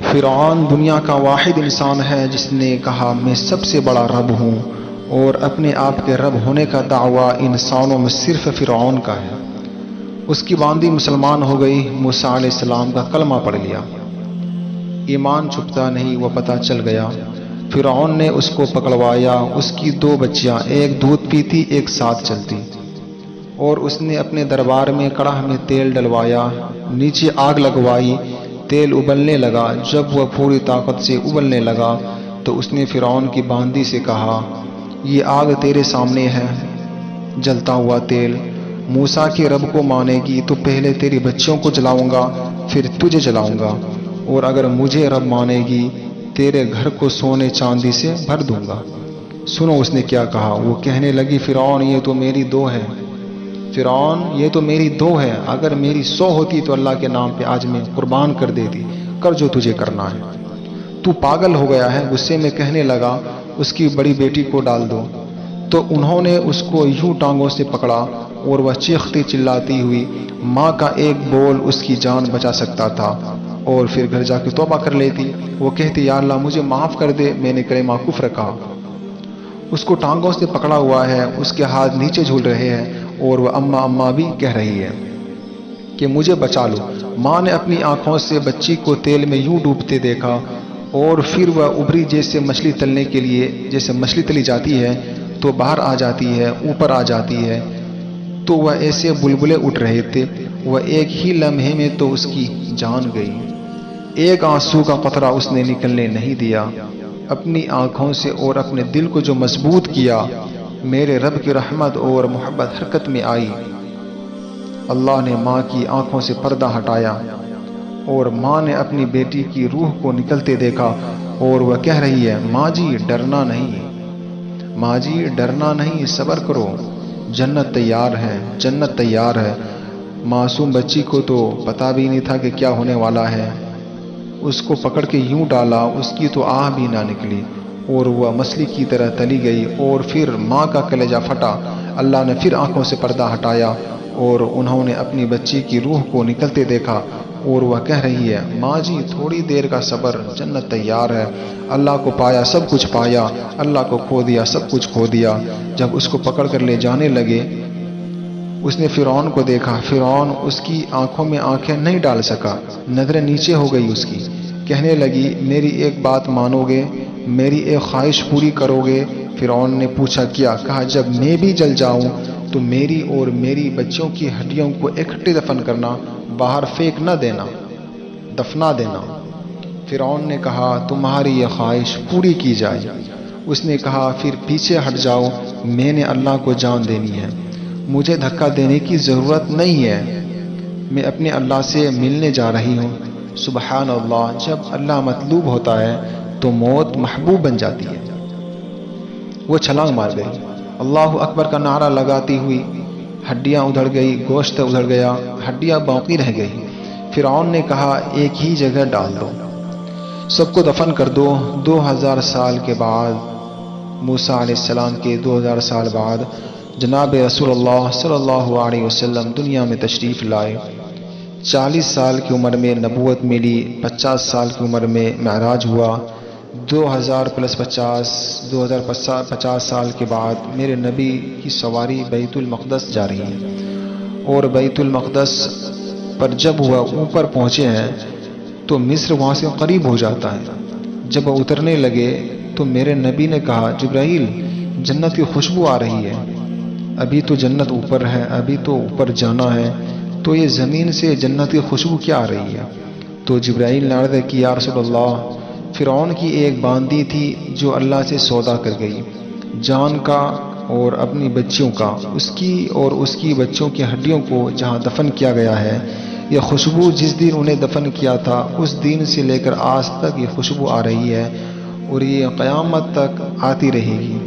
فرعون دنیا کا واحد انسان ہے جس نے کہا میں سب سے بڑا رب ہوں، اور اپنے آپ کے رب ہونے کا دعویٰ انسانوں میں صرف فرعون کا ہے۔ اس کی باندی مسلمان ہو گئی، موسیٰ علیہ السلام کا کلمہ پڑھ لیا۔ ایمان چھپتا نہیں، وہ پتہ چل گیا۔ فرعون نے اس کو پکڑوایا، اس کی 2 بچیاں، ایک دودھ پیتی ایک ساتھ چلتی، اور اس نے اپنے دربار میں کڑاہ میں تیل ڈلوایا، نیچے آگ لگوائی، تیل ابلنے لگا۔ جب وہ پوری طاقت سے ابلنے لگا تو اس نے فرعون کی باندی سے کہا یہ آگ تیرے سامنے ہے، جلتا ہوا تیل۔ موسیٰ کے رب کو مانے گی تو پہلے تیری بچیوں کو جلاؤں گا، پھر تجھے جلاؤں گا، اور اگر مجھے رب مانے گی تیرے گھر کو سونے چاندی سے بھر دوں گا۔ سنو اس نے کیا کہا۔ وہ کہنے لگی فرعون یہ تو میری 2 ہے، فرعون یہ تو میری 2 ہے، اگر میری 100 ہوتی تو اللہ کے نام پہ آج میں قربان کر دیتی، کر جو تجھے کرنا ہے۔ تو پاگل ہو گیا ہے۔ غصے میں کہنے لگا اس کی بڑی بیٹی کو ڈال دو۔ تو انہوں نے اس کو یوں ٹانگوں سے پکڑا اور وہ چیختی چلاتی ہوئی، ماں کا ایک بول اس کی جان بچا سکتا تھا، اور پھر گھر جا کے توبہ کر لیتی۔ وہ کہتی یا اللہ مجھے معاف کر دے، میں نے کلمہ کفر کہا۔ اس کو ٹانگوں سے پکڑا ہوا ہے، اس کے ہاتھ نیچے جھول رہے ہیں، اور وہ اماں اماں بھی کہہ رہی ہے کہ مجھے بچا لو۔ ماں نے اپنی آنکھوں سے بچی کو تیل میں یوں ڈوبتے دیکھا، اور پھر وہ ابری جیسے مچھلی تلنے کے لیے، جیسے مچھلی تلی جاتی ہے تو باہر آ جاتی ہے، اوپر آ جاتی ہے، تو وہ ایسے بلبلے اٹھ رہے تھے۔ وہ ایک ہی لمحے میں تو اس کی جان گئی، ایک آنسو کا قطرہ اس نے نکلنے نہیں دیا۔ اپنی آنکھوں سے اور اپنے دل کو جو مضبوط کیا، میرے رب کی رحمت اور محبت حرکت میں آئی۔ اللہ نے ماں کی آنکھوں سے پردہ ہٹایا، اور ماں نے اپنی بیٹی کی روح کو نکلتے دیکھا، اور وہ کہہ رہی ہے ماں جی ڈرنا نہیں، ماں جی ڈرنا نہیں، صبر کرو، جنت تیار ہے، جنت تیار ہے۔ معصوم بچی کو تو پتہ بھی نہیں تھا کہ کیا ہونے والا ہے۔ اس کو پکڑ کے یوں ڈالا، اس کی تو آہ بھی نہ نکلی، اور وہ مچھلی کی طرح تلی گئی، اور پھر ماں کا کلیجہ پھٹا۔ اللہ نے پھر آنکھوں سے پردہ ہٹایا، اور انہوں نے اپنی بچی کی روح کو نکلتے دیکھا، اور وہ کہہ رہی ہے ماں جی تھوڑی دیر کا صبر، جنت تیار ہے۔ اللہ کو پایا سب کچھ پایا، اللہ کو کھو دیا سب کچھ کھو دیا۔ جب اس کو پکڑ کر لے جانے لگے، اس نے فرعون کو دیکھا۔ فرعون اس کی آنکھوں میں آنکھیں نہیں ڈال سکا، نظریں نیچے ہو گئی اس کی۔ کہنے لگی میری ایک بات مانو گے، میری ایک خواہش پوری کرو گے؟ فرعون نے پوچھا کیا؟ کہا جب میں بھی جل جاؤں تو میری اور میری بچوں کی ہڈیوں کو اکٹھے دفن کرنا، باہر پھینک نہ دینا، دفنا دینا۔ فرعون نے کہا تمہاری یہ خواہش پوری کی جائے۔ اس نے کہا پھر پیچھے ہٹ جاؤ، میں نے اللہ کو جان دینی ہے، مجھے دھکا دینے کی ضرورت نہیں ہے، میں اپنے اللہ سے ملنے جا رہی ہوں۔ سبحان اللہ، جب اللہ مطلوب ہوتا ہے تو موت محبوب بن جاتی ہے۔ وہ چھلانگ مار گئی، اللہ اکبر کا نعرہ لگاتی ہوئی۔ ہڈیاں ادھڑ گئی، گوشت ادھڑ گیا، ہڈیاں باقی رہ گئی۔ فرعون نے کہا ایک ہی جگہ ڈال دو، سب کو دفن کر دو۔ 2000 سال کے بعد، موسیٰ علیہ السلام کے 2000 سال بعد، جناب رسول اللہ صلی اللہ علیہ وسلم دنیا میں تشریف لائے۔ 40 سال کی عمر میں نبوت ملی، 50 سال کی عمر میں معراج ہوا۔ 2000 + 50 سال کے بعد میرے نبی کی سواری بیت المقدس جا رہی ہے، اور بیت المقدس پر جب وہ اوپر پہنچے ہیں تو مصر وہاں سے قریب ہو جاتا ہے۔ جب وہ اترنے لگے تو میرے نبی نے کہا جبرائیل جنت کی خوشبو آ رہی ہے، ابھی تو جنت اوپر ہے، ابھی تو اوپر جانا ہے، تو یہ زمین سے جنت کی خوشبو کیا آ رہی ہے؟ تو جبرائیل نے عرض کی یا رسول اللہ، فرعون کی ایک باندی تھی جو اللہ سے سودا کر گئی، جان کا اور اپنی بچیوں کا، اس کی اور اس کی بچوں کی ہڈیوں کو جہاں دفن کیا گیا ہے، یہ خوشبو جس دن انہیں دفن کیا تھا اس دن سے لے کر آج تک یہ خوشبو آ رہی ہے، اور یہ قیامت تک آتی رہے گی۔